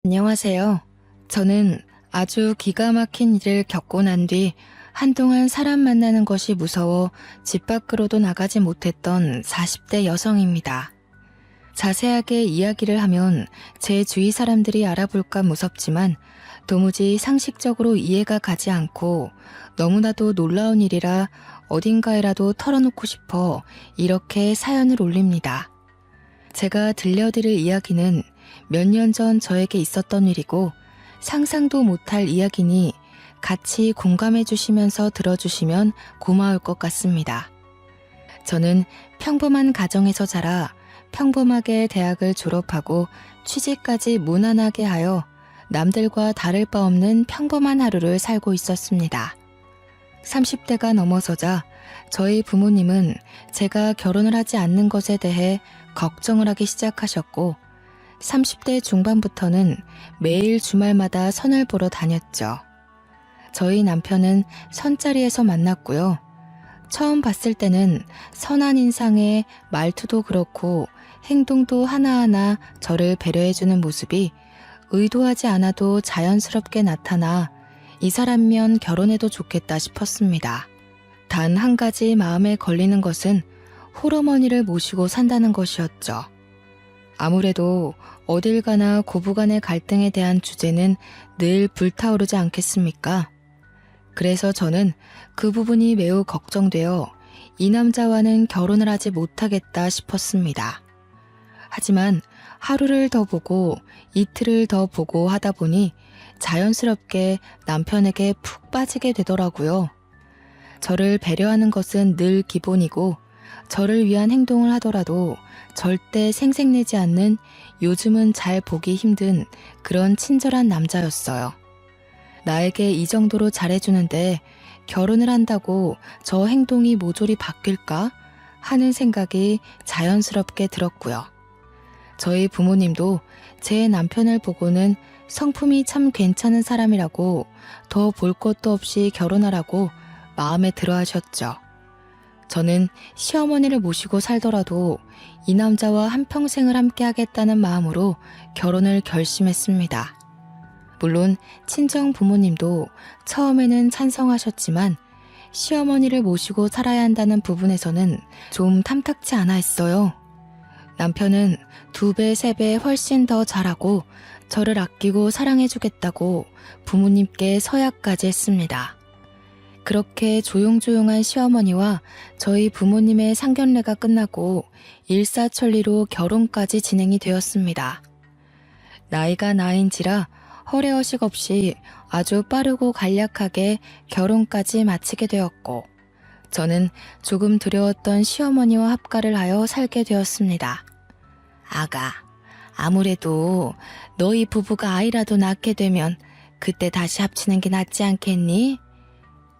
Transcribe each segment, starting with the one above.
안녕하세요. 저는 아주 기가 막힌 일을 겪고 난 뒤 한동안 사람 만나는 것이 무서워 집 밖으로도 나가지 못했던 40대 여성입니다. 자세하게 이야기를 하면 제 주위 사람들이 알아볼까 무섭지만 도무지 상식적으로 이해가 가지 않고 너무나도 놀라운 일이라 어딘가에라도 털어놓고 싶어 이렇게 사연을 올립니다. 제가 들려드릴 이야기는 몇 년 전 저에게 있었던 일이고 상상도 못할 이야기니 같이 공감해 주시면서 들어주시면 고마울 것 같습니다. 저는 평범한 가정에서 자라 평범하게 대학을 졸업하고 취직까지 무난하게 하여 남들과 다를 바 없는 평범한 하루를 살고 있었습니다. 30대가 넘어서자 저희 부모님은 제가 결혼을 하지 않는 것에 대해 걱정을 하기 시작하셨고 30대 중반부터는 매일 주말마다 선을 보러 다녔죠. 저희 남편은 선자리에서 만났고요. 처음 봤을 때는 선한 인상에 말투도 그렇고 행동도 하나하나 저를 배려해주는 모습이 의도하지 않아도 자연스럽게 나타나 이 사람이면 결혼해도 좋겠다 싶었습니다. 단 한 가지 마음에 걸리는 것은 홀어머니를 모시고 산다는 것이었죠. 아무래도 어딜 가나 고부간의 갈등에 대한 주제는 늘 불타오르지 않겠습니까? 그래서 저는 그 부분이 매우 걱정되어 이 남자와는 결혼을 하지 못하겠다 싶었습니다. 하지만 하루를 더 보고 이틀을 더 보고 하다 보니 자연스럽게 남편에게 푹 빠지게 되더라고요. 저를 배려하는 것은 늘 기본이고 저를 위한 행동을 하더라도 절대 생색내지 않는 요즘은 잘 보기 힘든 그런 친절한 남자였어요. 나에게 이 정도로 잘해주는데 결혼을 한다고 저 행동이 모조리 바뀔까 하는 생각이 자연스럽게 들었고요. 저희 부모님도 제 남편을 보고는 성품이 참 괜찮은 사람이라고 더 볼 것도 없이 결혼하라고 마음에 들어 하셨죠. 저는 시어머니를 모시고 살더라도 이 남자와 한평생을 함께 하겠다는 마음으로 결혼을 결심했습니다. 물론 친정 부모님도 처음에는 찬성하셨지만 시어머니를 모시고 살아야 한다는 부분에서는 좀 탐탁치 않아 했어요. 남편은 2배, 3배 훨씬 더 잘하고 저를 아끼고 사랑해주겠다고 부모님께 서약까지 했습니다. 그렇게 조용조용한 시어머니와 저희 부모님의 상견례가 끝나고 일사천리로 결혼까지 진행이 되었습니다. 나이가 나인지라 허례허식 없이 아주 빠르고 간략하게 결혼까지 마치게 되었고 저는 조금 두려웠던 시어머니와 합가를 하여 살게 되었습니다. 아가, 아무래도 너희 부부가 아이라도 낳게 되면 그때 다시 합치는 게 낫지 않겠니?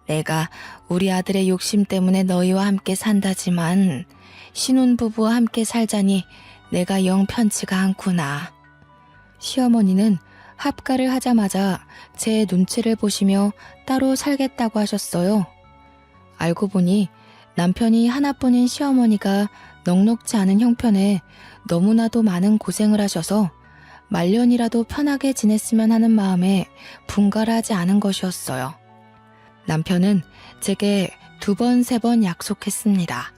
내가 우리 아들의 욕심 때문에 너희와 함께 산다지만 신혼부부와 함께 살자니 내가 영 편치가 않구나. 시어머니는 합가를 하자마자 제 눈치를 보시며 따로 살겠다고 하셨어요. 알고 보니 남편이 하나뿐인 시어머니가 넉넉지 않은 형편에 너무나도 많은 고생을 하셔서 말년이라도 편하게 지냈으면 하는 마음에 분가를 하지 않은 것이었어요. 남편은 제게 2번, 3번 약속했습니다.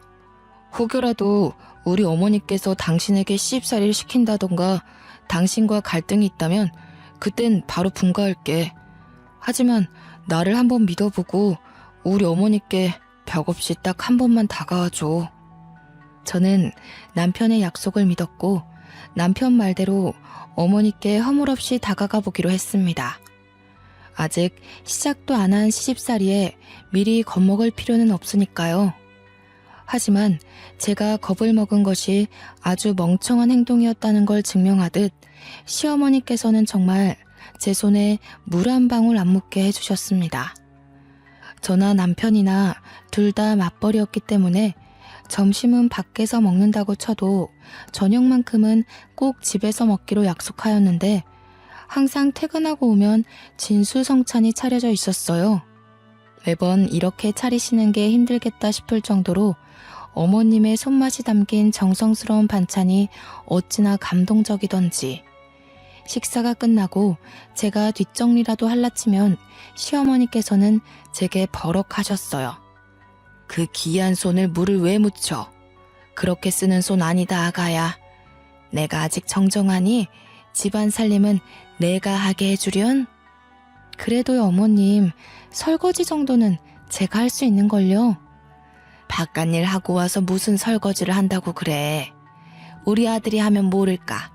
혹여라도 우리 어머니께서 당신에게 시집살이를 시킨다던가 당신과 갈등이 있다면 그땐 바로 분가할게. 하지만 나를 한번 믿어보고 우리 어머니께 벽 없이 딱 한 번만 다가와줘. 저는 남편의 약속을 믿었고 남편 말대로 어머니께 허물없이 다가가 보기로 했습니다. 아직 시작도 안 한 시집살이에 미리 겁먹을 필요는 없으니까요. 하지만 제가 겁을 먹은 것이 아주 멍청한 행동이었다는 걸 증명하듯 시어머니께서는 정말 제 손에 물 한 방울 안 묻게 해주셨습니다. 저나 남편이나 둘 다 맞벌이였기 때문에 점심은 밖에서 먹는다고 쳐도 저녁만큼은 꼭 집에서 먹기로 약속하였는데 항상 퇴근하고 오면 진수성찬이 차려져 있었어요. 매번 이렇게 차리시는 게 힘들겠다 싶을 정도로 어머님의 손맛이 담긴 정성스러운 반찬이 어찌나 감동적이던지 식사가 끝나고 제가 뒷정리라도 할라치면 시어머니께서는 제게 버럭하셨어요. 그 귀한 손을 물을 왜 묻혀? 그렇게 쓰는 손 아니다, 아가야. 내가 아직 정정하니 집안 살림은 내가 하게 해주련? 그래도요, 어머님. 설거지 정도는 제가 할 수 있는걸요. 바깥일 하고 와서 무슨 설거지를 한다고 그래. 우리 아들이 하면 모를까.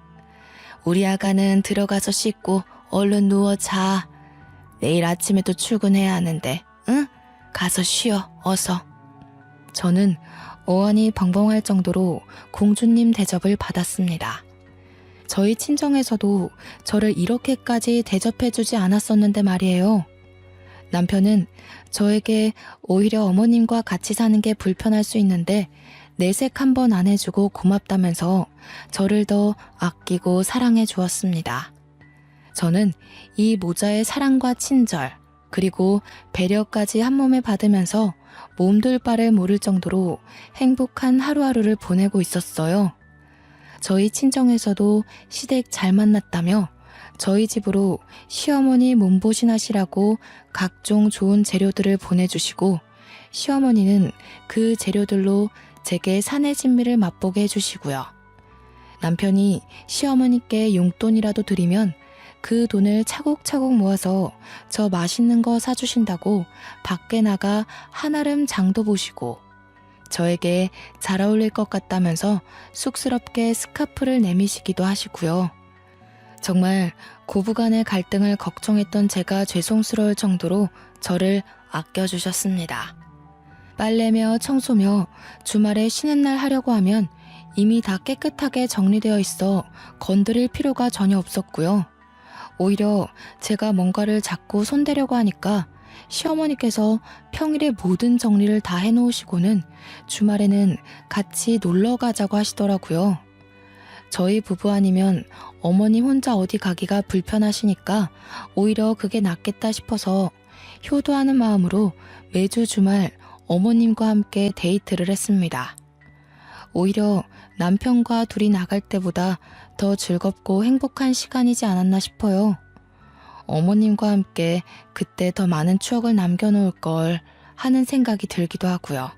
우리 아가는 들어가서 씻고 얼른 누워 자. 내일 아침에도 출근해야 하는데, 응? 가서 쉬어, 어서. 저는 어안이 벙벙할 정도로 공주님 대접을 받았습니다. 저희 친정에서도 저를 이렇게까지 대접해주지 않았었는데 말이에요. 남편은 저에게 오히려 어머님과 같이 사는 게 불편할 수 있는데 내색 한 번 안 해주고 고맙다면서 저를 더 아끼고 사랑해 주었습니다. 저는 이 모자의 사랑과 친절 그리고 배려까지 한 몸에 받으면서 몸둘 바를 모를 정도로 행복한 하루하루를 보내고 있었어요. 저희 친정에서도 시댁 잘 만났다며 저희 집으로 시어머니 몸보신하시라고 각종 좋은 재료들을 보내주시고 시어머니는 그 재료들로 제게 사내 진미를 맛보게 해주시고요. 남편이 시어머니께 용돈이라도 드리면 그 돈을 차곡차곡 모아서 저 맛있는 거 사주신다고 밖에 나가 한아름 장도 보시고 저에게 잘 어울릴 것 같다면서 쑥스럽게 스카프를 내미시기도 하시고요. 정말 고부간의 갈등을 걱정했던 제가 죄송스러울 정도로 저를 아껴주셨습니다. 빨래며 청소며 주말에 쉬는 날 하려고 하면 이미 다 깨끗하게 정리되어 있어 건드릴 필요가 전혀 없었고요. 오히려 제가 뭔가를 자꾸 손대려고 하니까 시어머니께서 평일에 모든 정리를 다 해놓으시고는 주말에는 같이 놀러 가자고 하시더라고요. 저희 부부 아니면 어머님 혼자 어디 가기가 불편하시니까 오히려 그게 낫겠다 싶어서 효도하는 마음으로 매주 주말 어머님과 함께 데이트를 했습니다. 오히려 남편과 둘이 나갈 때보다 더 즐겁고 행복한 시간이지 않았나 싶어요. 어머님과 함께 그때 더 많은 추억을 남겨놓을 걸 하는 생각이 들기도 하고요.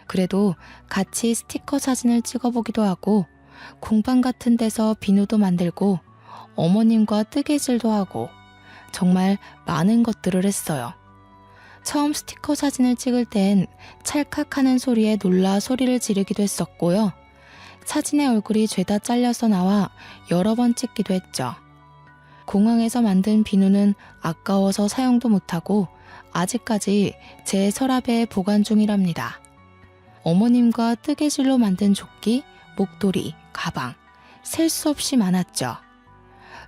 그래도 같이 스티커 사진을 찍어보기도 하고 공방 같은 데서 비누도 만들고 어머님과 뜨개질도 하고 정말 많은 것들을 했어요. 처음 스티커 사진을 찍을 땐 찰칵하는 소리에 놀라 소리를 지르기도 했었고요. 사진의 얼굴이 죄다 잘려서 나와 여러 번 찍기도 했죠. 공항에서 만든 비누는 아까워서 사용도 못하고 아직까지 제 서랍에 보관 중이랍니다. 어머님과 뜨개질로 만든 조끼, 목도리, 가방, 셀 수 없이 많았죠.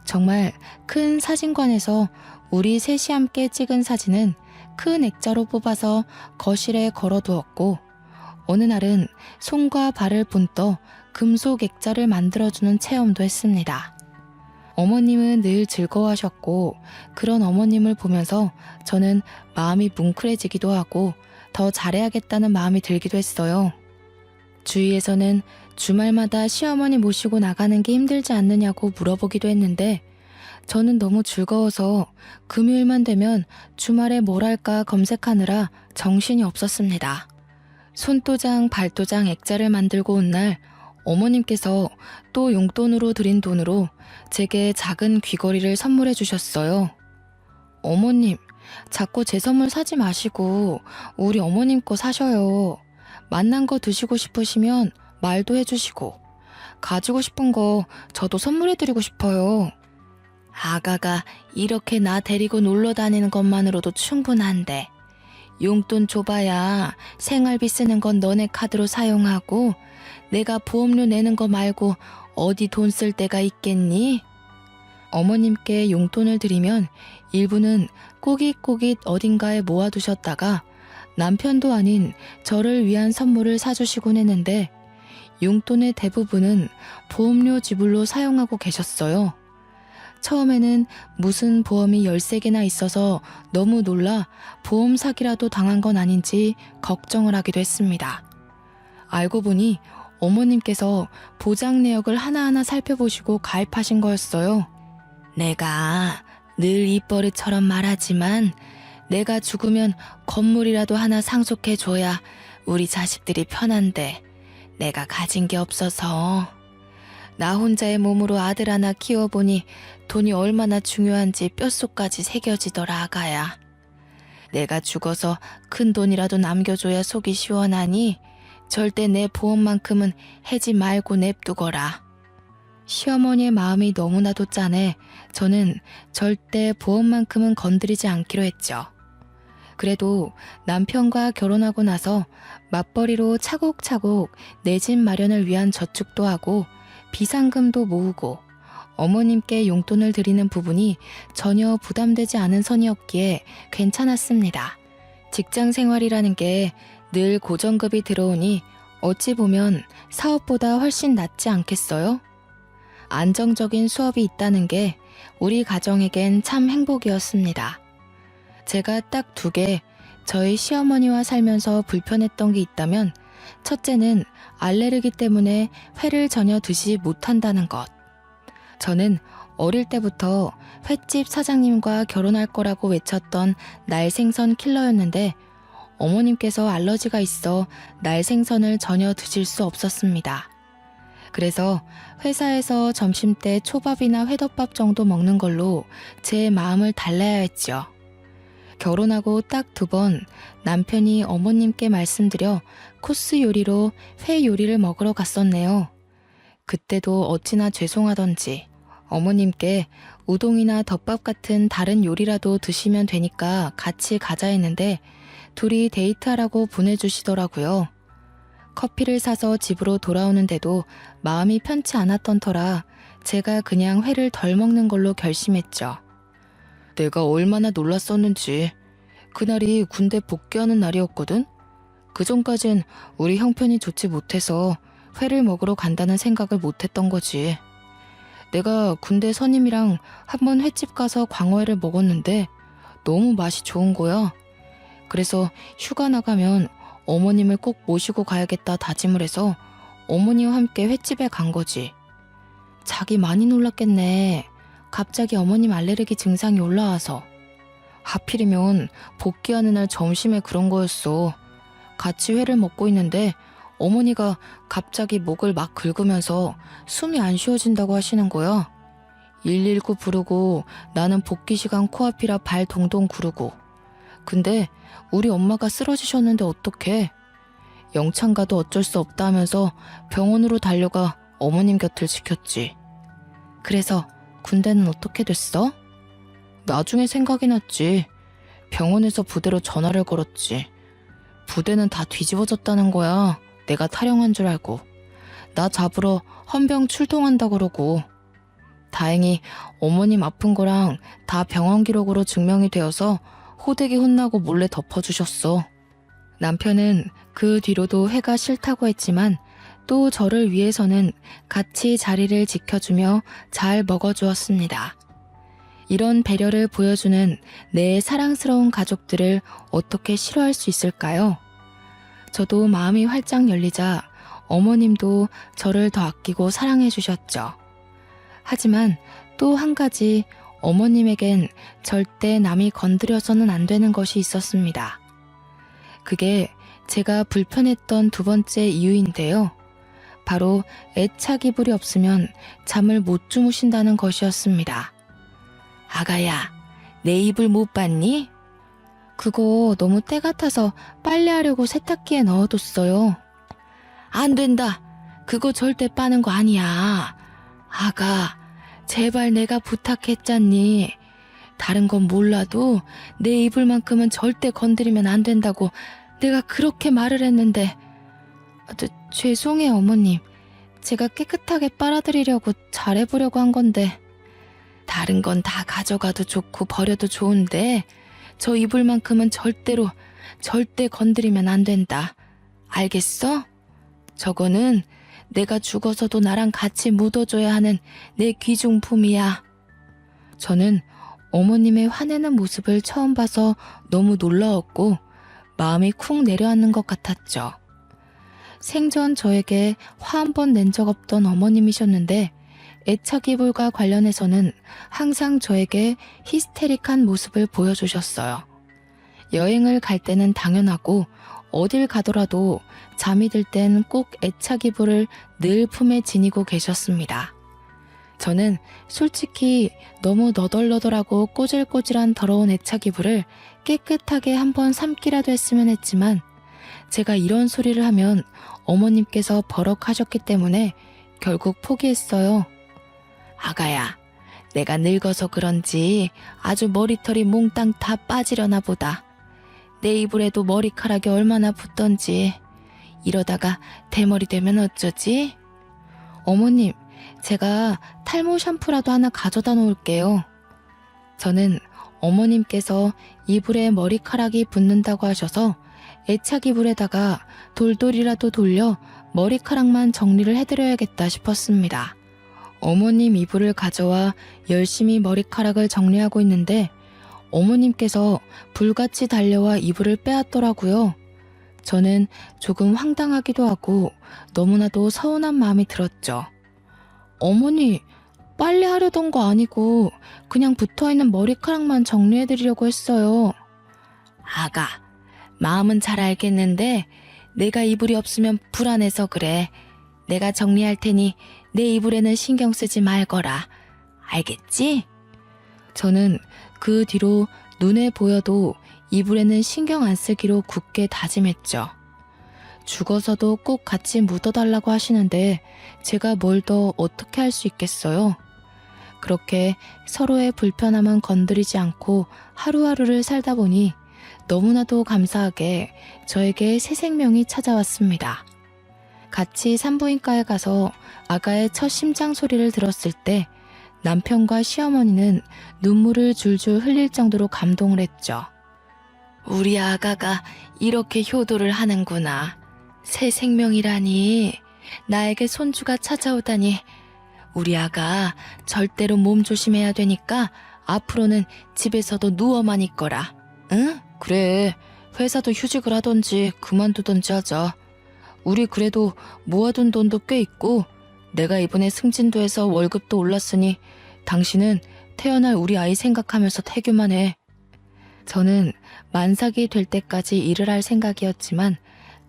정말 큰 사진관에서 우리 셋이 함께 찍은 사진은 큰 액자로 뽑아서 거실에 걸어두었고 어느 날은 손과 발을 본떠 금속 액자를 만들어주는 체험도 했습니다. 어머님은 늘 즐거워하셨고 그런 어머님을 보면서 저는 마음이 뭉클해지기도 하고 더 잘해야겠다는 마음이 들기도 했어요. 주위에서는 주말마다 시어머니 모시고 나가는 게 힘들지 않느냐고 물어보기도 했는데 저는 너무 즐거워서 금요일만 되면 주말에 뭘 할까 검색하느라 정신이 없었습니다. 손도장, 발도장, 액자를 만들고 온 날 어머님께서 또 용돈으로 드린 돈으로 제게 작은 귀걸이를 선물해 주셨어요. 어머님, 자꾸 제 선물 사지 마시고 우리 어머님 거 사셔요. 맛난 거 드시고 싶으시면 말도 해주시고 가지고 싶은 거 저도 선물해 드리고 싶어요. 아가가 이렇게 나 데리고 놀러 다니는 것만으로도 충분한데 용돈 줘봐야 생활비 쓰는 건 너네 카드로 사용하고 내가 보험료 내는 거 말고 어디 돈 쓸 데가 있겠니? 어머님께 용돈을 드리면 일부는 꼬깃꼬깃 어딘가에 모아두셨다가 남편도 아닌 저를 위한 선물을 사주시곤 했는데 용돈의 대부분은 보험료 지불로 사용하고 계셨어요. 처음에는 무슨 보험이 13개나 있어서 너무 놀라 보험 사기라도 당한 건 아닌지 걱정을 하기도 했습니다. 알고 보니 어머님께서 보장 내역을 하나하나 살펴보시고 가입하신 거였어요. 내가 늘 입버릇처럼 말하지만 내가 죽으면 건물이라도 하나 상속해줘야 우리 자식들이 편한데 내가 가진 게 없어서 나 혼자의 몸으로 아들 하나 키워보니 돈이 얼마나 중요한지 뼛속까지 새겨지더라 아가야. 내가 죽어서 큰 돈이라도 남겨줘야 속이 시원하니 절대 내 보험만큼은 해지 말고 냅두거라. 시어머니의 마음이 너무나도 짠해 저는 절대 보험만큼은 건드리지 않기로 했죠. 그래도 남편과 결혼하고 나서 맞벌이로 차곡차곡 내 집 마련을 위한 저축도 하고 비상금도 모으고 어머님께 용돈을 드리는 부분이 전혀 부담되지 않은 선이었기에 괜찮았습니다. 직장 생활이라는 게 늘 고정급이 들어오니 어찌 보면 사업보다 훨씬 낫지 않겠어요? 안정적인 수업이 있다는 게 우리 가정에겐 참 행복이었습니다. 제가 딱 2개 저희 시어머니와 살면서 불편했던 게 있다면 첫째는 알레르기 때문에 회를 전혀 드시지 못한다는 것. 저는 어릴 때부터 횟집 사장님과 결혼할 거라고 외쳤던 날생선 킬러였는데 어머님께서 알러지가 있어 날생선을 전혀 드실 수 없었습니다. 그래서 회사에서 점심때 초밥이나 회덮밥 정도 먹는 걸로 제 마음을 달래야 했죠. 결혼하고 딱 2번 남편이 어머님께 말씀드려 코스 요리로 회 요리를 먹으러 갔었네요. 그때도 어찌나 죄송하던지 어머님께 우동이나 덮밥 같은 다른 요리라도 드시면 되니까 같이 가자 했는데 둘이 데이트하라고 보내주시더라고요. 커피를 사서 집으로 돌아오는데도 마음이 편치 않았던 터라 제가 그냥 회를 덜 먹는 걸로 결심했죠. 내가 얼마나 놀랐었는지. 그날이 군대 복귀하는 날이었거든. 그전까진 우리 형편이 좋지 못해서 회를 먹으러 간다는 생각을 못했던 거지. 내가 군대 선임이랑 한번 횟집 가서 광어회를 먹었는데 너무 맛이 좋은 거야. 그래서 휴가 나가면 어머님을 꼭 모시고 가야겠다 다짐을 해서 어머니와 함께 횟집에 간 거지. 자기 많이 놀랐겠네. 갑자기 어머님 알레르기 증상이 올라와서. 하필이면 복귀하는 날 점심에 그런 거였어. 같이 회를 먹고 있는데 어머니가 갑자기 목을 막 긁으면서 숨이 안 쉬어진다고 하시는 거야. 119 부르고 나는 복귀 시간 코앞이라 발 동동 구르고. 근데 우리 엄마가 쓰러지셨는데 어떡해. 영창 가도 어쩔 수 없다 하면서 병원으로 달려가 어머님 곁을 지켰지. 그래서 군대는 어떻게 됐어? 나중에 생각이 났지. 병원에서 부대로 전화를 걸었지. 부대는 다 뒤집어졌다는 거야. 내가 탈영한 줄 알고. 나 잡으러 헌병 출동한다 그러고. 다행히 어머님 아픈 거랑 다 병원 기록으로 증명이 되어서 호되게 혼나고 몰래 덮어주셨어. 남편은 그 뒤로도 회가 싫다고 했지만 또 저를 위해서는 같이 자리를 지켜주며 잘 먹어주었습니다. 이런 배려를 보여주는 내 사랑스러운 가족들을 어떻게 싫어할 수 있을까요? 저도 마음이 활짝 열리자 어머님도 저를 더 아끼고 사랑해 주셨죠. 하지만 또 한 가지 어머님에겐 절대 남이 건드려서는 안 되는 것이 있었습니다. 그게 제가 불편했던 2번째 이유인데요. 바로 애착 이불이 없으면 잠을 못 주무신다는 것이었습니다. 아가야, 내 이불 못 봤니? 그거 너무 때 같아서 빨래하려고 세탁기에 넣어뒀어요. 안 된다. 그거 절대 빠는 거 아니야. 아가, 제발 내가 부탁했잖니. 다른 건 몰라도 내 이불만큼은 절대 건드리면 안 된다고 내가 그렇게 말을 했는데. 죄송해요 어머님. 제가 깨끗하게 빨아드리려고 잘해보려고 한 건데. 다른 건 다 가져가도 좋고 버려도 좋은데 저 이불만큼은 절대 건드리면 안 된다. 알겠어? 저거는 내가 죽어서도 나랑 같이 묻어줘야 하는 내 귀중품이야. 저는 어머님의 화내는 모습을 처음 봐서 너무 놀라웠고 마음이 쿵 내려앉는 것 같았죠. 생전 저에게 화 한 번 낸 적 없던 어머님이셨는데 애착이불과 관련해서는 항상 저에게 히스테릭한 모습을 보여주셨어요. 여행을 갈 때는 당연하고 어딜 가더라도 잠이 들 땐 꼭 애착이불을 늘 품에 지니고 계셨습니다. 저는 솔직히 너무 너덜너덜하고 꼬질꼬질한 더러운 애착이불을 깨끗하게 한번 삶기라도 했으면 했지만 제가 이런 소리를 하면 어머님께서 버럭하셨기 때문에 결국 포기했어요. 아가야, 내가 늙어서 그런지 아주 머리털이 몽땅 다 빠지려나 보다. 내 이불에도 머리카락이 얼마나 붙던지. 이러다가 대머리 되면 어쩌지? 어머님, 제가 탈모 샴푸라도 하나 가져다 놓을게요. 저는 어머님께서 이불에 머리카락이 붙는다고 하셔서 애착 이불에다가 돌돌이라도 돌려 머리카락만 정리를 해드려야겠다 싶었습니다. 어머님 이불을 가져와 열심히 머리카락을 정리하고 있는데 어머님께서 불같이 달려와 이불을 빼앗더라고요. 저는 조금 황당하기도 하고 너무나도 서운한 마음이 들었죠. 어머니, 빨리 하려던 거 아니고 그냥 붙어있는 머리카락만 정리해드리려고 했어요. 아가, 마음은 잘 알겠는데 내가 이불이 없으면 불안해서 그래. 내가 정리할 테니 내 이불에는 신경 쓰지 말거라. 알겠지? 저는 그 뒤로 눈에 보여도 이불에는 신경 안 쓰기로 굳게 다짐했죠. 죽어서도 꼭 같이 묻어달라고 하시는데 제가 뭘 더 어떻게 할 수 있겠어요? 그렇게 서로의 불편함은 건드리지 않고 하루하루를 살다 보니 너무나도 감사하게 저에게 새 생명이 찾아왔습니다. 같이 산부인과에 가서 아가의 첫 심장 소리를 들었을 때 남편과 시어머니는 눈물을 줄줄 흘릴 정도로 감동을 했죠. 우리 아가가 이렇게 효도를 하는구나. 새 생명이라니. 나에게 손주가 찾아오다니. 우리 아가 절대로 몸 조심해야 되니까 앞으로는 집에서도 누워만 있거라. 응? 그래. 회사도 휴직을 하던지 그만두던지 하자. 우리 그래도 모아둔 돈도 꽤 있고 내가 이번에 승진도해서 월급도 올랐으니 당신은 태어날 우리 아이 생각하면서 태교만 해. 저는 만삭이 될 때까지 일을 할 생각이었지만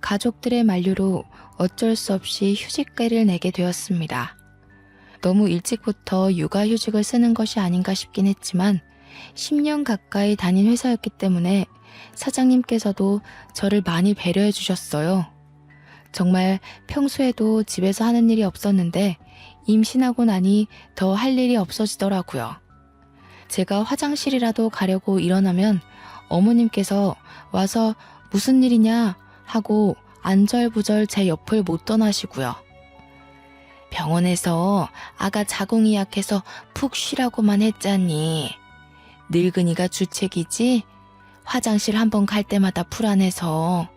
가족들의 만류로 어쩔 수 없이 휴직계를 내게 되었습니다. 너무 일찍부터 육아휴직을 쓰는 것이 아닌가 싶긴 했지만 10년 가까이 다닌 회사였기 때문에 사장님께서도 저를 많이 배려해 주셨어요. 정말 평소에도 집에서 하는 일이 없었는데 임신하고 나니 더 할 일이 없어지더라고요. 제가 화장실이라도 가려고 일어나면 어머님께서 와서 무슨 일이냐 하고 안절부절 제 옆을 못 떠나시고요. 병원에서 아가 자궁이 약해서 푹 쉬라고만 했잖니. 늙은이가 주책이지? 화장실 한번 갈 때마다 불안해서.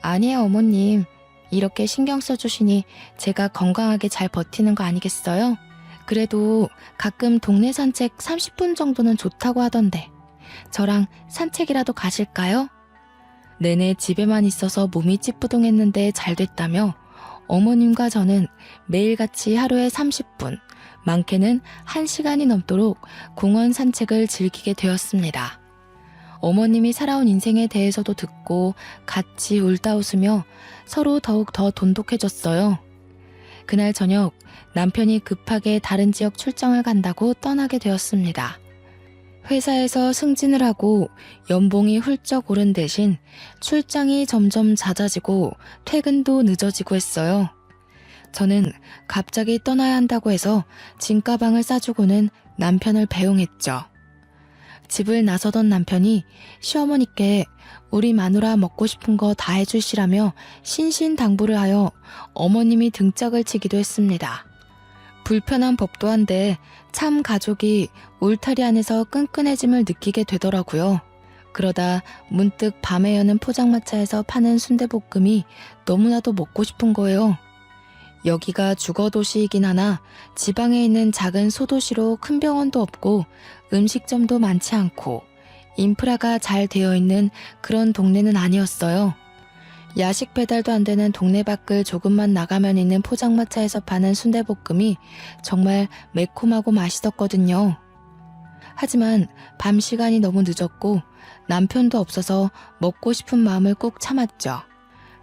아니에요, 어머님. 이렇게 신경 써주시니 제가 건강하게 잘 버티는 거 아니겠어요? 그래도 가끔 동네 산책 30분 정도는 좋다고 하던데 저랑 산책이라도 가실까요? 내내 집에만 있어서 몸이 찌뿌둥했는데 잘 됐다며 어머님과 저는 매일같이 하루에 30분, 많게는 1시간이 넘도록 공원 산책을 즐기게 되었습니다. 어머님이 살아온 인생에 대해서도 듣고 같이 울다 웃으며 서로 더욱 더 돈독해졌어요. 그날 저녁 남편이 급하게 다른 지역 출장을 간다고 떠나게 되었습니다. 회사에서 승진을 하고 연봉이 훌쩍 오른 대신 출장이 점점 잦아지고 퇴근도 늦어지고 했어요. 저는 갑자기 떠나야 한다고 해서 짐가방을 싸주고는 남편을 배웅했죠. 집을 나서던 남편이 시어머니께 우리 마누라 먹고 싶은 거 다 해주시라며 신신당부를 하여 어머님이 등짝을 치기도 했습니다. 불편한 법도 한데 참 가족이 울타리 안에서 끈끈해짐을 느끼게 되더라고요. 그러다 문득 밤에 여는 포장마차에서 파는 순대볶음이 너무나도 먹고 싶은 거예요. 여기가 주거도시이긴 하나 지방에 있는 작은 소도시로 큰 병원도 없고 음식점도 많지 않고 인프라가 잘 되어 있는 그런 동네는 아니었어요. 야식 배달도 안 되는 동네 밖을 조금만 나가면 있는 포장마차에서 파는 순대볶음이 정말 매콤하고 맛있었거든요. 하지만 밤 시간이 너무 늦었고 남편도 없어서 먹고 싶은 마음을 꾹 참았죠.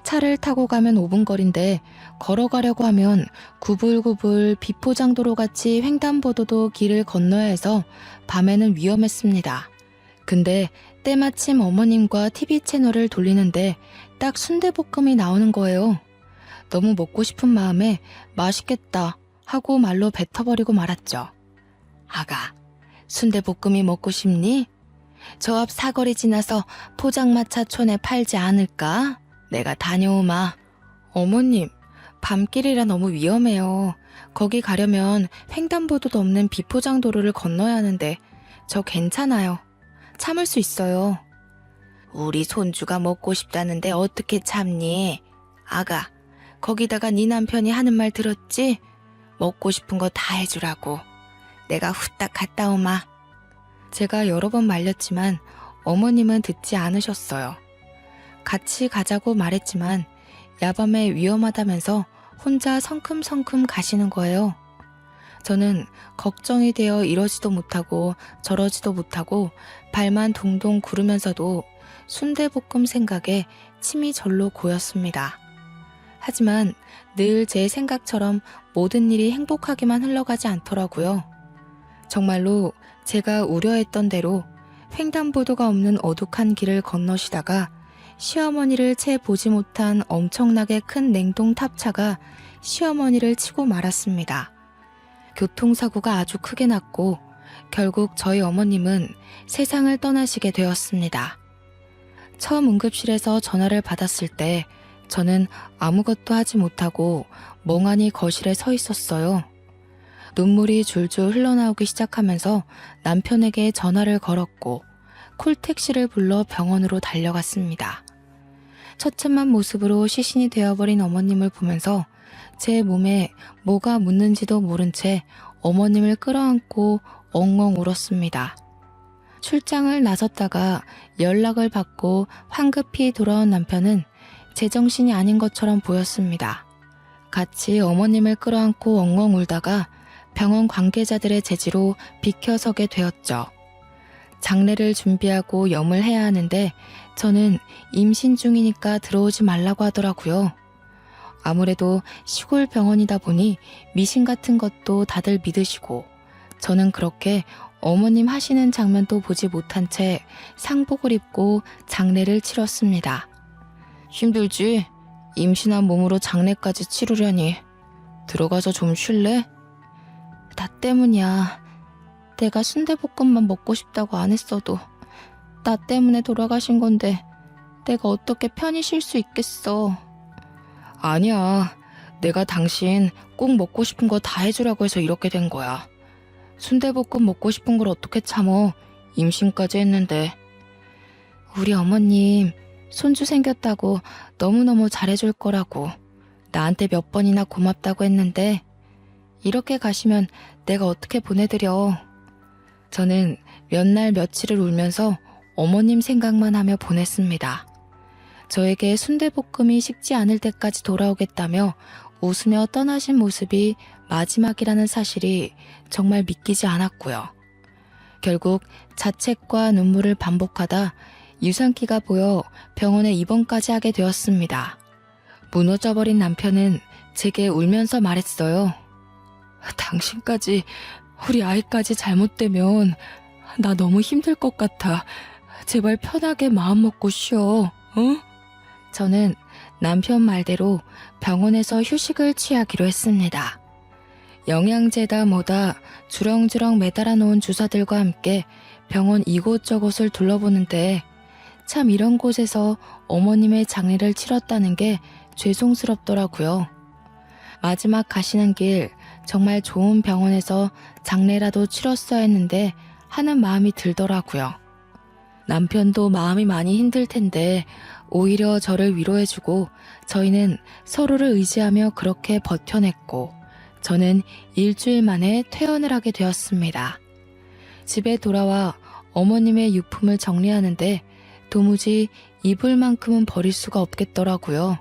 차를 타고 가면 5분 거리인데 걸어가려고 하면 구불구불 비포장도로 같이 횡단보도도 길을 건너야 해서 밤에는 위험했습니다. 근데 때마침 어머님과 TV 채널을 돌리는데 딱 순대볶음이 나오는 거예요. 너무 먹고 싶은 마음에 맛있겠다 하고 말로 뱉어버리고 말았죠. 아가, 순대볶음이 먹고 싶니? 저 앞 사거리 지나서 포장마차촌에 팔지 않을까? 내가 다녀오마. 어머님, 밤길이라 너무 위험해요. 거기 가려면 횡단보도도 없는 비포장도로를 건너야 하는데 저 괜찮아요. 참을 수 있어요. 우리 손주가 먹고 싶다는데 어떻게 참니? 아가, 거기다가 네 남편이 하는 말 들었지? 먹고 싶은 거 다 해주라고. 내가 후딱 갔다 오마. 제가 여러 번 말렸지만 어머님은 듣지 않으셨어요. 같이 가자고 말했지만 야밤에 위험하다면서 혼자 성큼성큼 가시는 거예요. 저는 걱정이 되어 이러지도 못하고 저러지도 못하고 발만 동동 구르면서도 순대볶음 생각에 침이 절로 고였습니다. 하지만 늘 제 생각처럼 모든 일이 행복하게만 흘러가지 않더라고요. 정말로 제가 우려했던 대로 횡단보도가 없는 어둑한 길을 건너시다가 시어머니를 채 보지 못한 엄청나게 큰 냉동 탑차가 시어머니를 치고 말았습니다. 교통사고가 아주 크게 났고 결국 저희 어머님은 세상을 떠나시게 되었습니다. 처음 응급실에서 전화를 받았을 때 저는 아무것도 하지 못하고 멍하니 거실에 서 있었어요. 눈물이 줄줄 흘러나오기 시작하면서 남편에게 전화를 걸었고 콜택시를 불러 병원으로 달려갔습니다. 처참한 모습으로 시신이 되어버린 어머님을 보면서 제 몸에 뭐가 묻는지도 모른 채 어머님을 끌어안고 엉엉 울었습니다. 출장을 나섰다가 연락을 받고 황급히 돌아온 남편은 제정신이 아닌 것처럼 보였습니다. 같이 어머님을 끌어안고 엉엉 울다가 병원 관계자들의 제지로 비켜서게 되었죠. 장례를 준비하고 염을 해야 하는데 저는 임신 중이니까 들어오지 말라고 하더라고요. 아무래도 시골 병원이다 보니 미신 같은 것도 다들 믿으시고 저는 그렇게 어머님 하시는 장면도 보지 못한 채 상복을 입고 장례를 치렀습니다. 힘들지? 임신한 몸으로 장례까지 치르려니. 들어가서 좀 쉴래? 나 때문이야. 내가 순대볶음만 먹고 싶다고 안 했어도 나 때문에 돌아가신 건데 내가 어떻게 편히 쉴 수 있겠어. 아니야. 내가 당신 꼭 먹고 싶은 거 다 해주라고 해서 이렇게 된 거야. 순대볶음 먹고 싶은 걸 어떻게 참어. 임신까지 했는데. 우리 어머님 손주 생겼다고 너무너무 잘해줄 거라고 나한테 몇 번이나 고맙다고 했는데 이렇게 가시면 내가 어떻게 보내드려. 저는 몇 날 며칠을 울면서 어머님 생각만 하며 보냈습니다. 저에게 순대볶음이 식지 않을 때까지 돌아오겠다며 웃으며 떠나신 모습이 마지막이라는 사실이 정말 믿기지 않았고요. 결국 자책과 눈물을 반복하다 유산기가 보여 병원에 입원까지 하게 되었습니다. 무너져버린 남편은 제게 울면서 말했어요. 당신까지 우리 아이까지 잘못되면 나 너무 힘들 것 같아. 제발 편하게 마음 먹고 쉬어. 응? 저는 남편 말대로 병원에서 휴식을 취하기로 했습니다. 영양제다 뭐다 주렁주렁 매달아 놓은 주사들과 함께 병원 이곳저곳을 둘러보는데 참 이런 곳에서 어머님의 장례를 치렀다는 게 죄송스럽더라고요. 마지막 가시는 길 정말 좋은 병원에서 장례라도 치렀어야 했는데 하는 마음이 들더라고요. 남편도 마음이 많이 힘들 텐데 오히려 저를 위로해주고 저희는 서로를 의지하며 그렇게 버텨냈고 저는 일주일 만에 퇴원을 하게 되었습니다. 집에 돌아와 어머님의 유품을 정리하는데 도무지 이불만큼은 버릴 수가 없겠더라고요.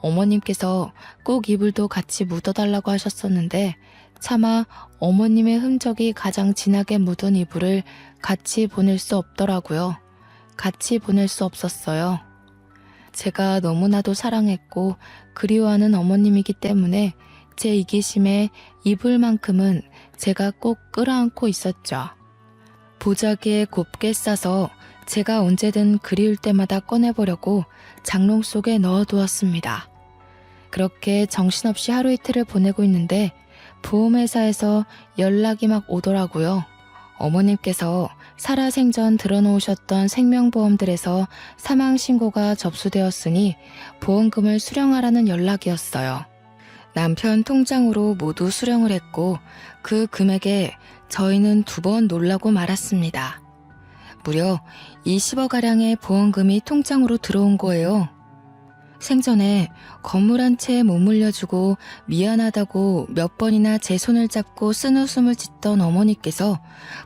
어머님께서 꼭 이불도 같이 묻어달라고 하셨었는데 차마 어머님의 흔적이 가장 진하게 묻은 이불을 같이 보낼 수 없더라고요. 같이 보낼 수 없었어요. 제가 너무나도 사랑했고 그리워하는 어머님이기 때문에 제 이기심에 이불만큼은 제가 꼭 끌어안고 있었죠. 보자기에 곱게 싸서 제가 언제든 그리울 때마다 꺼내보려고 장롱 속에 넣어두었습니다. 그렇게 정신없이 하루 이틀을 보내고 있는데 보험회사에서 연락이 막 오더라고요. 어머님께서 살아생전 들어놓으셨던 생명보험들에서 사망신고가 접수되었으니 보험금을 수령하라는 연락이었어요. 남편 통장으로 모두 수령을 했고 그 금액에 저희는 2번 놀라고 말았습니다. 무려 20억가량의 보험금이 통장으로 들어온 거예요. 생전에 건물 한 채에 못 물려주고 미안하다고 몇 번이나 제 손을 잡고 쓴웃음을 짓던 어머니께서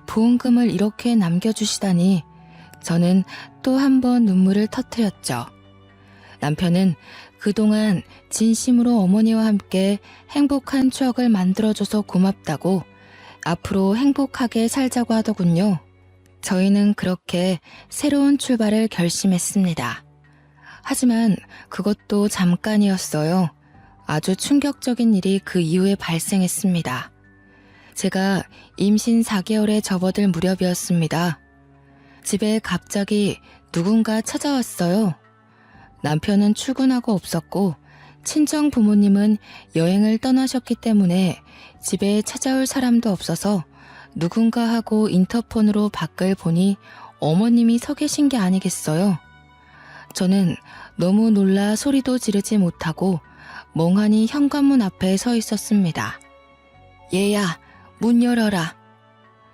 보험금을 이렇게 남겨주시다니 저는 또 한 번 눈물을 터뜨렸죠. 남편은 그동안 진심으로 어머니와 함께 행복한 추억을 만들어줘서 고맙다고 앞으로 행복하게 살자고 하더군요. 저희는 그렇게 새로운 출발을 결심했습니다. 하지만 그것도 잠깐이었어요. 아주 충격적인 일이 그 이후에 발생했습니다. 제가 임신 4개월에 접어들 무렵이었습니다. 집에 갑자기 누군가 찾아왔어요. 남편은 출근하고 없었고 친정 부모님은 여행을 떠나셨기 때문에 집에 찾아올 사람도 없어서 누군가 하고 인터폰으로 밖을 보니 어머님이 서 계신 게 아니겠어요. 저는 너무 놀라 소리도 지르지 못하고 멍하니 현관문 앞에 서 있었습니다. 얘야, 문 열어라.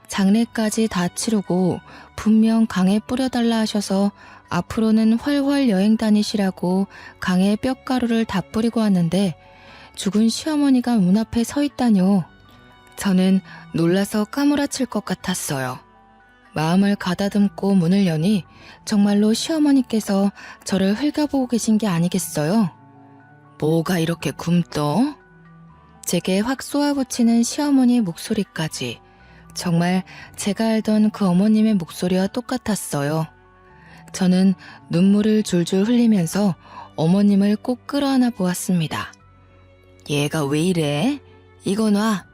장례까지 다 치르고 분명 강에 뿌려달라 하셔서 앞으로는 훨훨 여행 다니시라고 강에 뼈가루를 다 뿌리고 왔는데 죽은 시어머니가 문 앞에 서 있다뇨. 저는 놀라서 까무라칠 것 같았어요. 마음을 가다듬고 문을 여니 정말로 시어머니께서 저를 흘겨보고 계신 게 아니겠어요? 뭐가 이렇게 굼떠? 제게 확 쏘아붙이는 시어머니의 목소리까지 정말 제가 알던 그 어머님의 목소리와 똑같았어요. 저는 눈물을 줄줄 흘리면서 어머님을 꼭 끌어안아 보았습니다. 얘가 왜 이래? 이거 놔.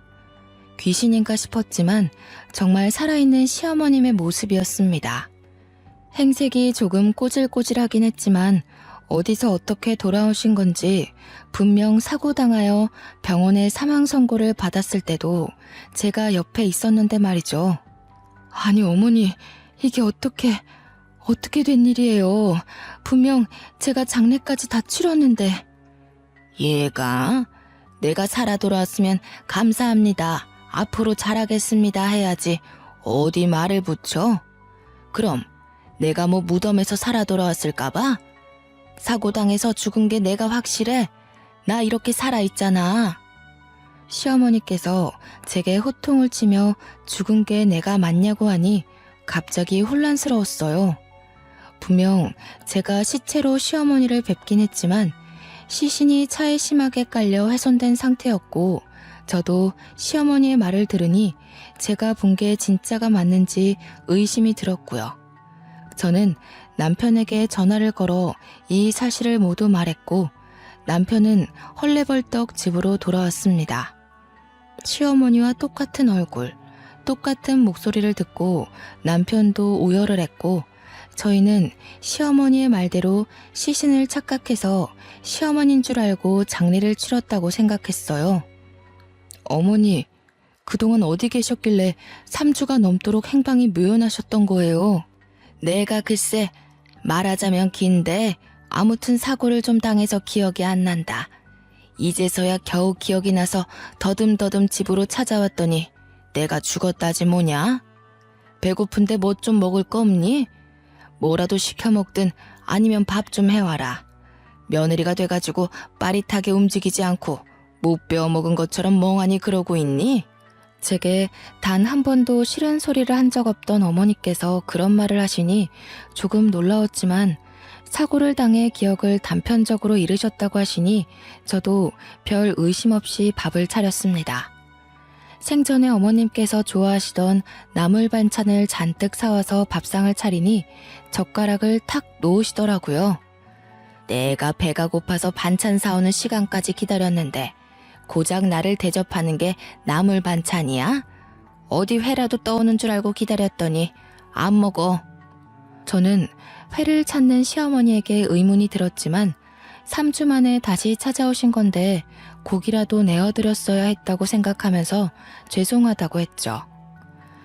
귀신인가 싶었지만 정말 살아있는 시어머님의 모습이었습니다. 행색이 조금 꼬질꼬질하긴 했지만 어디서 어떻게 돌아오신 건지 분명 사고당하여 병원에 사망 선고를 받았을 때도 제가 옆에 있었는데 말이죠. 아니 어머니, 이게 어떻게 된 일이에요. 분명 제가 장례까지 다 치렀는데. 얘가 내가 살아 돌아왔으면 감사합니다. 앞으로 잘하겠습니다 해야지 어디 말을 붙여? 그럼 내가 뭐 무덤에서 살아 돌아왔을까봐? 사고당해서 죽은 게 내가 확실해? 나 이렇게 살아있잖아. 시어머니께서 제게 호통을 치며 죽은 게 내가 맞냐고 하니 갑자기 혼란스러웠어요. 분명 제가 시체로 시어머니를 뵙긴 했지만 시신이 차에 심하게 깔려 훼손된 상태였고 저도 시어머니의 말을 들으니 제가 본 게 진짜가 맞는지 의심이 들었고요. 저는 남편에게 전화를 걸어 이 사실을 모두 말했고 남편은 헐레벌떡 집으로 돌아왔습니다. 시어머니와 똑같은 얼굴, 똑같은 목소리를 듣고 남편도 오열을 했고 저희는 시어머니의 말대로 시신을 착각해서 시어머니인 줄 알고 장례를 치렀다고 생각했어요. 어머니, 그동안 어디 계셨길래 3주가 넘도록 행방이 묘연하셨던 거예요. 내가 글쎄 말하자면 긴데 아무튼 사고를 좀 당해서 기억이 안 난다. 이제서야 겨우 기억이 나서 더듬더듬 집으로 찾아왔더니 내가 죽었다지 뭐냐? 배고픈데 뭐 좀 먹을 거 없니? 뭐라도 시켜 먹든 아니면 밥 좀 해와라. 며느리가 돼가지고 빠릿하게 움직이지 않고 못 배워 먹은 것처럼 멍하니 그러고 있니? 제게 단 한 번도 싫은 소리를 한 적 없던 어머니께서 그런 말을 하시니 조금 놀라웠지만 사고를 당해 기억을 단편적으로 잃으셨다고 하시니 저도 별 의심 없이 밥을 차렸습니다. 생전에 어머님께서 좋아하시던 나물 반찬을 잔뜩 사와서 밥상을 차리니 젓가락을 탁 놓으시더라고요. 내가 배가 고파서 반찬 사오는 시간까지 기다렸는데 고작 나를 대접하는 게 나물 반찬이야? 어디 회라도 떠오는 줄 알고 기다렸더니 안 먹어. 저는 회를 찾는 시어머니에게 의문이 들었지만 3주 만에 다시 찾아오신 건데 고기라도 내어드렸어야 했다고 생각하면서 죄송하다고 했죠.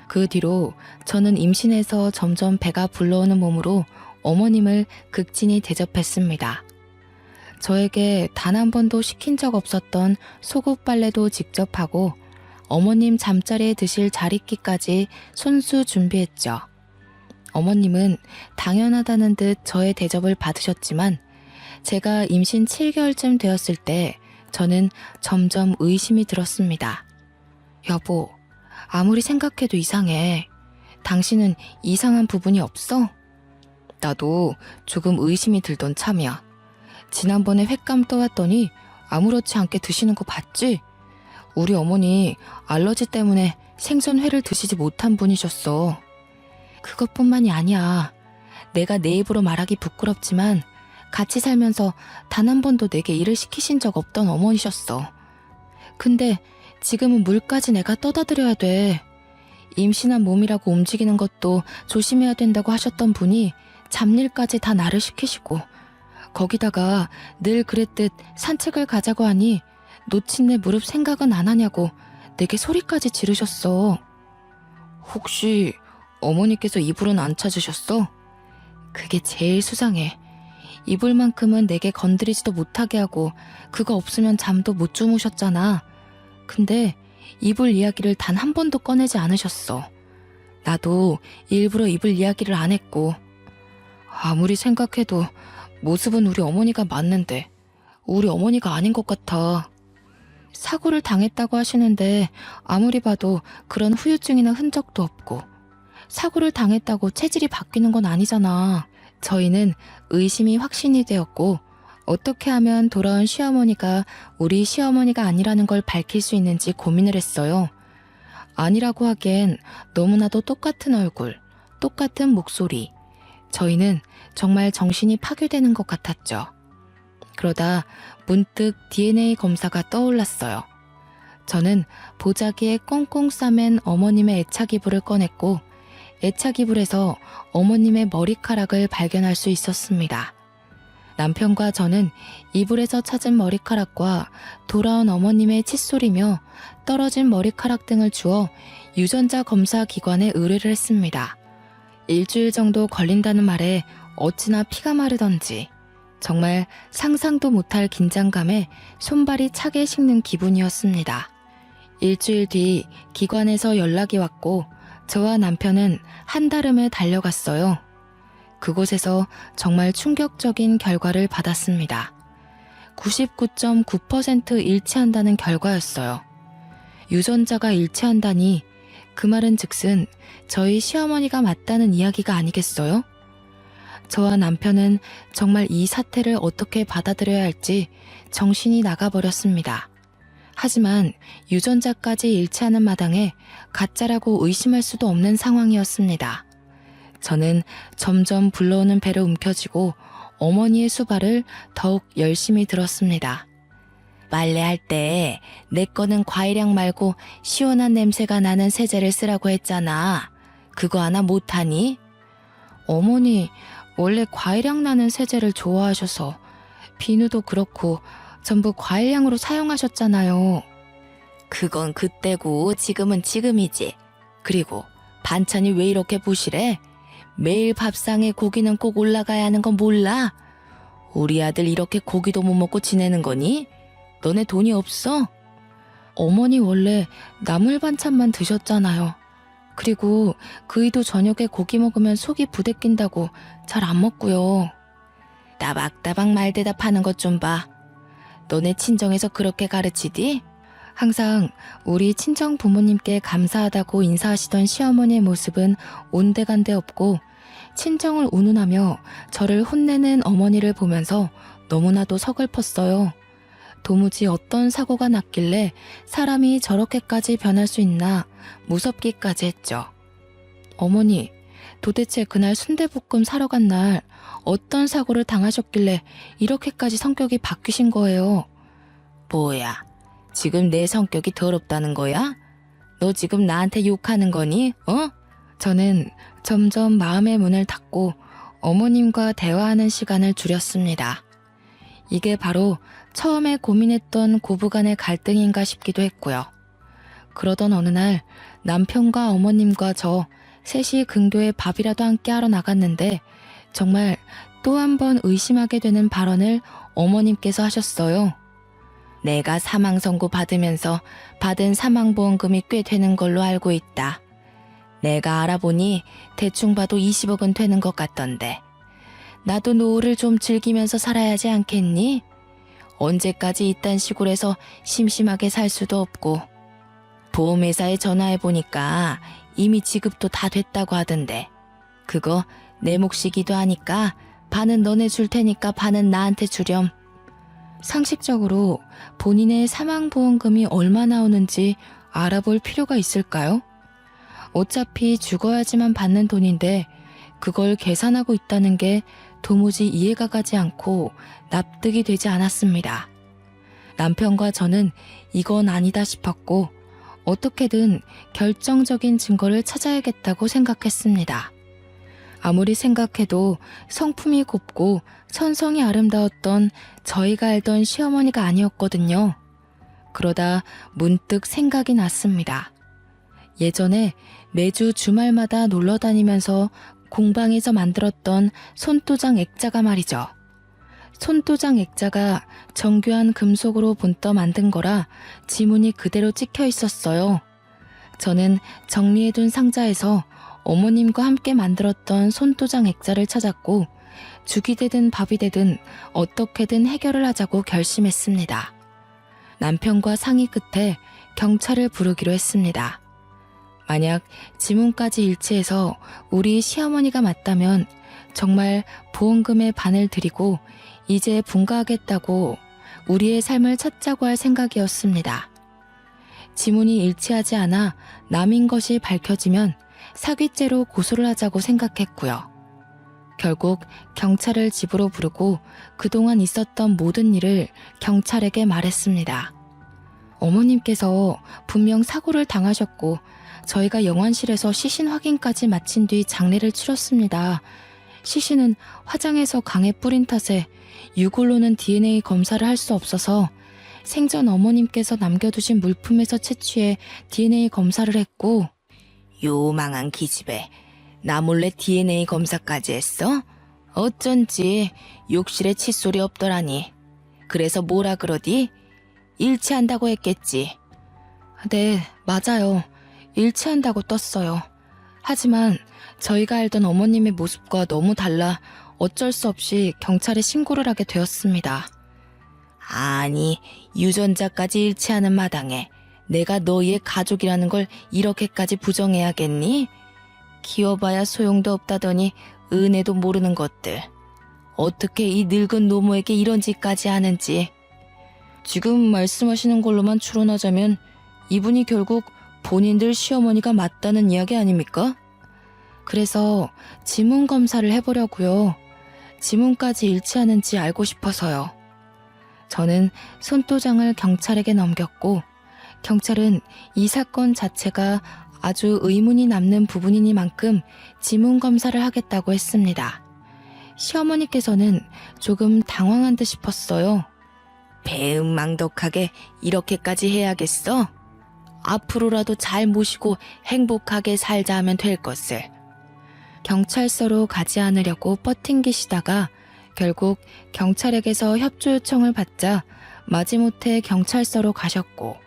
그 뒤로 저는 임신해서 점점 배가 불러오는 몸으로 어머님을 극진히 대접했습니다. 저에게 단 한 번도 시킨 적 없었던 속옷 빨래도 직접 하고 어머님 잠자리에 드실 자리끼까지 손수 준비했죠. 어머님은 당연하다는 듯 저의 대접을 받으셨지만 제가 임신 7개월쯤 되었을 때 저는 점점 의심이 들었습니다. 여보, 아무리 생각해도 이상해. 당신은 이상한 부분이 없어? 나도 조금 의심이 들던 참이야. 지난번에 횟감 떠왔더니 아무렇지 않게 드시는 거 봤지? 우리 어머니 알러지 때문에 생선회를 드시지 못한 분이셨어. 그것뿐만이 아니야. 내가 내 입으로 말하기 부끄럽지만 같이 살면서 단 한 번도 내게 일을 시키신 적 없던 어머니셨어. 근데 지금은 물까지 내가 떠다 드려야 돼. 임신한 몸이라고 움직이는 것도 조심해야 된다고 하셨던 분이 잡일까지 다 나를 시키시고 거기다가 늘 그랬듯 산책을 가자고 하니 놓친 내 무릎 생각은 안 하냐고 내게 소리까지 지르셨어. 혹시 어머니께서 이불은 안 찾으셨어? 그게 제일 수상해. 이불만큼은 내게 건드리지도 못하게 하고 그거 없으면 잠도 못 주무셨잖아. 근데 이불 이야기를 단 한 번도 꺼내지 않으셨어. 나도 일부러 이불 이야기를 안 했고. 아무리 생각해도 모습은 우리 어머니가 맞는데 우리 어머니가 아닌 것 같아. 사고를 당했다고 하시는데 아무리 봐도 그런 후유증이나 흔적도 없고 사고를 당했다고 체질이 바뀌는 건 아니잖아. 저희는 의심이 확신이 되었고 어떻게 하면 돌아온 시어머니가 우리 시어머니가 아니라는 걸 밝힐 수 있는지 고민을 했어요. 아니라고 하기엔 너무나도 똑같은 얼굴, 똑같은 목소리. 저희는 정말 정신이 파괴되는 것 같았죠. 그러다 문득 DNA 검사가 떠올랐어요. 저는 보자기에 꽁꽁 싸맨 어머님의 애착 이불을 꺼냈고 애착 이불에서 어머님의 머리카락을 발견할 수 있었습니다. 남편과 저는 이불에서 찾은 머리카락과 돌아온 어머님의 칫솔이며 떨어진 머리카락 등을 주워 유전자 검사 기관에 의뢰를 했습니다. 일주일 정도 걸린다는 말에 어찌나 피가 마르던지 정말 상상도 못할 긴장감에 손발이 차게 식는 기분이었습니다. 일주일 뒤 기관에서 연락이 왔고 저와 남편은 한달음에 달려갔어요. 그곳에서 정말 충격적인 결과를 받았습니다. 99.9% 일치한다는 결과였어요. 유전자가 일치한다니 그 말은 즉슨 저희 시어머니가 맞다는 이야기가 아니겠어요? 저와 남편은 정말 이 사태를 어떻게 받아들여야 할지 정신이 나가버렸습니다. 하지만 유전자까지 일치하는 마당에 가짜라고 의심할 수도 없는 상황이었습니다. 저는 점점 불러오는 배를 움켜쥐고 어머니의 수발을 더욱 열심히 들었습니다. 빨래할 때 내 거는 과일향 말고 시원한 냄새가 나는 세제를 쓰라고 했잖아. 그거 하나 못하니? 어머니 원래 과일향 나는 세제를 좋아하셔서 비누도 그렇고 전부 과일향으로 사용하셨잖아요. 그건 그때고 지금은 지금이지. 그리고 반찬이 왜 이렇게 부실해? 매일 밥상에 고기는 꼭 올라가야 하는 건 몰라? 우리 아들 이렇게 고기도 못 먹고 지내는 거니? 너네 돈이 없어? 어머니 원래 나물 반찬만 드셨잖아요. 그리고 그이도 저녁에 고기 먹으면 속이 부대낀다고 잘 안 먹고요. 따박따박 말 대답하는 것 좀 봐. 너네 친정에서 그렇게 가르치디? 항상 우리 친정 부모님께 감사하다고 인사하시던 시어머니의 모습은 온데간데 없고 친정을 운운하며 저를 혼내는 어머니를 보면서 너무나도 서글펐어요. 도무지 어떤 사고가 났길래 사람이 저렇게까지 변할 수 있나 무섭기까지 했죠. 어머니, 도대체 그날 순대볶음 사러 간 날 어떤 사고를 당하셨길래 이렇게까지 성격이 바뀌신 거예요? 뭐야, 지금 내 성격이 더럽다는 거야? 너 지금 나한테 욕하는 거니? 어? 저는 점점 마음의 문을 닫고 어머님과 대화하는 시간을 줄였습니다. 이게 바로 처음에 고민했던 고부간의 갈등인가 싶기도 했고요. 그러던 어느 날 남편과 어머님과 저 셋이 근교에 밥이라도 함께 하러 나갔는데 정말 또 한 번 의심하게 되는 발언을 어머님께서 하셨어요. 내가 사망 선고 받으면서 받은 사망보험금이 꽤 되는 걸로 알고 있다. 내가 알아보니 대충 봐도 20억은 되는 것 같던데. 나도 노후를 좀 즐기면서 살아야지 않겠니? 언제까지 이딴 시골에서 심심하게 살 수도 없고. 보험회사에 전화해보니까 이미 지급도 다 됐다고 하던데. 그거 내 몫이기도 하니까 반은 너네 줄 테니까 반은 나한테 주렴. 상식적으로 본인의 사망보험금이 얼마 나오는지 알아볼 필요가 있을까요? 어차피 죽어야지만 받는 돈인데 그걸 계산하고 있다는 게 도무지 이해가 가지 않고 납득이 되지 않았습니다. 남편과 저는 이건 아니다 싶었고 어떻게든 결정적인 증거를 찾아야겠다고 생각했습니다. 아무리 생각해도 성품이 곱고 천성이 아름다웠던 저희가 알던 시어머니가 아니었거든요. 그러다 문득 생각이 났습니다. 예전에 매주 주말마다 놀러 다니면서 공방에서 만들었던 손도장 액자가 말이죠. 손도장 액자가 정교한 금속으로 본떠 만든 거라 지문이 그대로 찍혀 있었어요. 저는 정리해둔 상자에서 어머님과 함께 만들었던 손도장 액자를 찾았고 죽이 되든 밥이 되든 어떻게든 해결을 하자고 결심했습니다. 남편과 상의 끝에 경찰을 부르기로 했습니다. 만약 지문까지 일치해서 우리 시어머니가 맞다면 정말 보험금의 반을 드리고 이제 분가하겠다고 우리의 삶을 찾자고 할 생각이었습니다. 지문이 일치하지 않아 남인 것이 밝혀지면 사기죄로 고소를 하자고 생각했고요. 결국 경찰을 집으로 부르고 그동안 있었던 모든 일을 경찰에게 말했습니다. 어머님께서 분명 사고를 당하셨고 저희가 영안실에서 시신 확인까지 마친 뒤 장례를 치렀습니다. 시신은 화장해서 강에 뿌린 탓에 유골로는 DNA 검사를 할 수 없어서 생전 어머님께서 남겨두신 물품에서 채취해 DNA 검사를 했고 요망한 기집애 나 몰래 DNA 검사까지 했어? 어쩐지 욕실에 칫솔이 없더라니. 그래서 뭐라 그러디? 일치한다고 했겠지. 네, 맞아요. 일치한다고 떴어요. 하지만 저희가 알던 어머님의 모습과 너무 달라 어쩔 수 없이 경찰에 신고를 하게 되었습니다. 아니, 유전자까지 일치하는 마당에 내가 너희의 가족이라는 걸 이렇게까지 부정해야겠니? 키워봐야 소용도 없다더니 은혜도 모르는 것들. 어떻게 이 늙은 노모에게 이런 짓까지 하는지. 지금 말씀하시는 걸로만 추론하자면 이분이 결국 본인들 시어머니가 맞다는 이야기 아닙니까? 그래서 지문 검사를 해보려고요. 지문까지 일치하는지 알고 싶어서요. 저는 손도장을 경찰에게 넘겼고 경찰은 이 사건 자체가 아주 의문이 남는 부분이니만큼 지문 검사를 하겠다고 했습니다. 시어머니께서는 조금 당황한 듯 싶었어요. 배은망덕하게 이렇게까지 해야겠어? 앞으로라도 잘 모시고 행복하게 살자 하면 될 것을. 경찰서로 가지 않으려고 버팅기시다가 결국 경찰에게서 협조 요청을 받자 마지못해 경찰서로 가셨고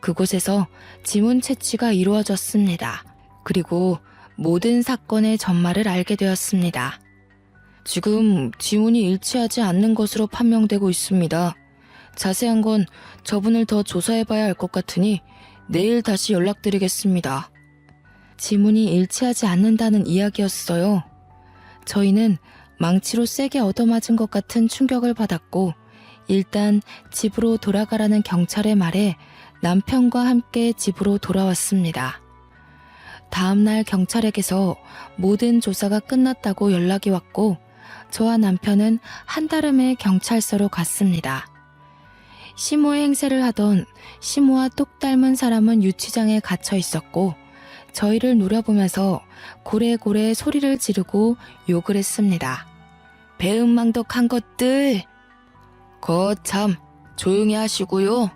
그곳에서 지문 채취가 이루어졌습니다. 그리고 모든 사건의 전말을 알게 되었습니다. 지금 지문이 일치하지 않는 것으로 판명되고 있습니다. 자세한 건 저분을 더 조사해봐야 할 것 같으니 내일 다시 연락드리겠습니다. 지문이 일치하지 않는다는 이야기였어요. 저희는 망치로 세게 얻어맞은 것 같은 충격을 받았고 일단 집으로 돌아가라는 경찰의 말에 남편과 함께 집으로 돌아왔습니다. 다음날 경찰에게서 모든 조사가 끝났다고 연락이 왔고 저와 남편은 한달음에 경찰서로 갔습니다. 시모의 행세를 하던 시모와 똑 닮은 사람은 유치장에 갇혀 있었고 저희를 노려보면서 고래고래 소리를 지르고 욕을 했습니다. 배은망덕한 것들! 거참 조용히 하시고요.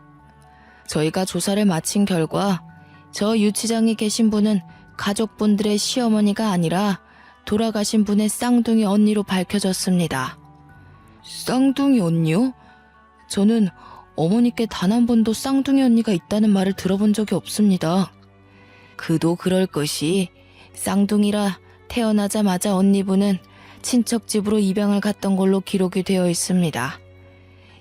저희가 조사를 마친 결과 저 유치장에 계신 분은 가족분들의 시어머니가 아니라 돌아가신 분의 쌍둥이 언니로 밝혀졌습니다. 쌍둥이 언니요? 저는 어머니께 단 한 번도 쌍둥이 언니가 있다는 말을 들어본 적이 없습니다. 그도 그럴 것이 쌍둥이라 태어나자마자 언니분은 친척 집으로 입양을 갔던 걸로 기록이 되어 있습니다.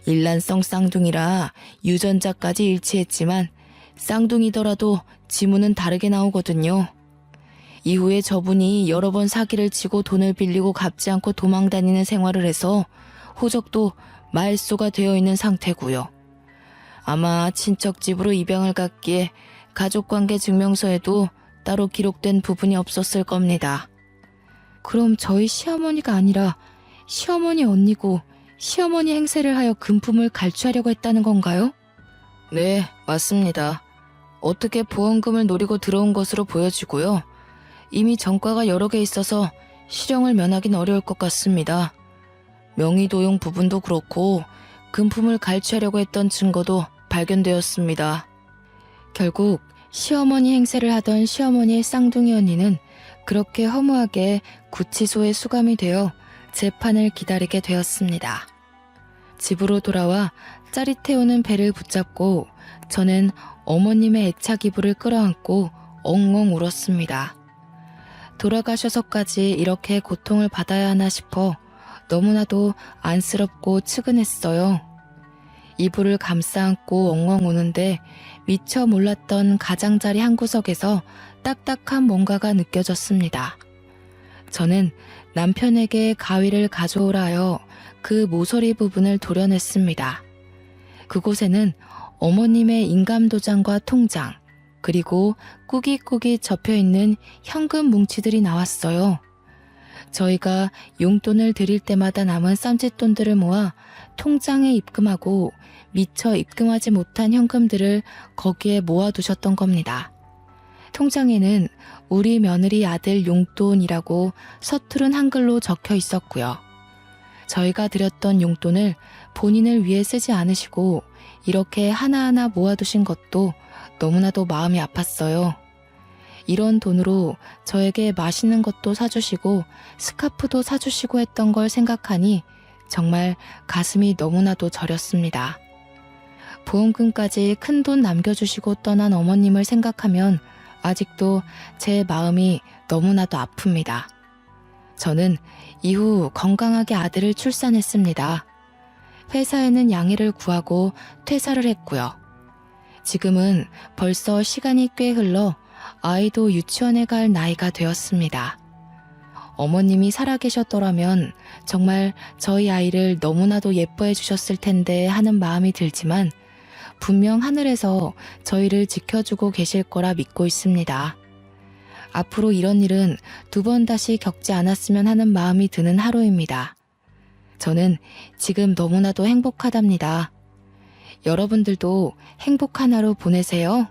일란성 쌍둥이라 유전자까지 일치했지만 쌍둥이더라도 지문은 다르게 나오거든요. 이후에 저분이 여러 번 사기를 치고 돈을 빌리고 갚지 않고 도망다니는 생활을 해서 호적도 말소가 되어 있는 상태고요. 아마 친척 집으로 입양을 갔기에 가족관계 증명서에도 따로 기록된 부분이 없었을 겁니다. 그럼 저희 시어머니가 아니라 시어머니 언니고 시어머니 행세를 하여 금품을 갈취하려고 했다는 건가요? 네, 맞습니다. 어떻게 보험금을 노리고 들어온 것으로 보여지고요. 이미 전과가 여러 개 있어서 실형을 면하긴 어려울 것 같습니다. 명의 도용 부분도 그렇고 금품을 갈취하려고 했던 증거도 발견되었습니다. 결국 시어머니 행세를 하던 시어머니의 쌍둥이 언니는 그렇게 허무하게 구치소에 수감이 되어 재판을 기다리게 되었습니다. 집으로 돌아와 짜릿해오는 배를 붙잡고 저는 어머님의 애착 이불을 끌어안고 엉엉 울었습니다. 돌아가셔서까지 이렇게 고통을 받아야 하나 싶어 너무나도 안쓰럽고 측은했어요. 이불을 감싸 안고 엉엉 우는데 미처 몰랐던 가장자리 한 구석에서 딱딱한 뭔가가 느껴졌습니다. 저는 남편에게 가위를 가져오라 하여 그 모서리 부분을 도려냈습니다. 그곳에는 어머님의 인감도장과 통장, 그리고 꾸깃꾸깃 접혀있는 현금 뭉치들이 나왔어요. 저희가 용돈을 드릴 때마다 남은 쌈짓돈들을 모아 통장에 입금하고 미처 입금하지 못한 현금들을 거기에 모아두셨던 겁니다. 통장에는 우리 며느리 아들 용돈이라고 서투른 한글로 적혀 있었고요. 저희가 드렸던 용돈을 본인을 위해 쓰지 않으시고 이렇게 하나하나 모아두신 것도 너무나도 마음이 아팠어요. 이런 돈으로 저에게 맛있는 것도 사주시고 스카프도 사주시고 했던 걸 생각하니 정말 가슴이 너무나도 저렸습니다. 보험금까지 큰 돈 남겨주시고 떠난 어머님을 생각하면 아직도 제 마음이 너무나도 아픕니다. 저는 이후 건강하게 아들을 출산했습니다. 회사에는 양해를 구하고 퇴사를 했고요. 지금은 벌써 시간이 꽤 흘러 아이도 유치원에 갈 나이가 되었습니다. 어머님이 살아계셨더라면 정말 저희 아이를 너무나도 예뻐해 주셨을 텐데 하는 마음이 들지만 분명 하늘에서 저희를 지켜주고 계실 거라 믿고 있습니다. 앞으로 이런 일은 두 번 다시 겪지 않았으면 하는 마음이 드는 하루입니다. 저는 지금 너무나도 행복하답니다. 여러분들도 행복한 하루 보내세요.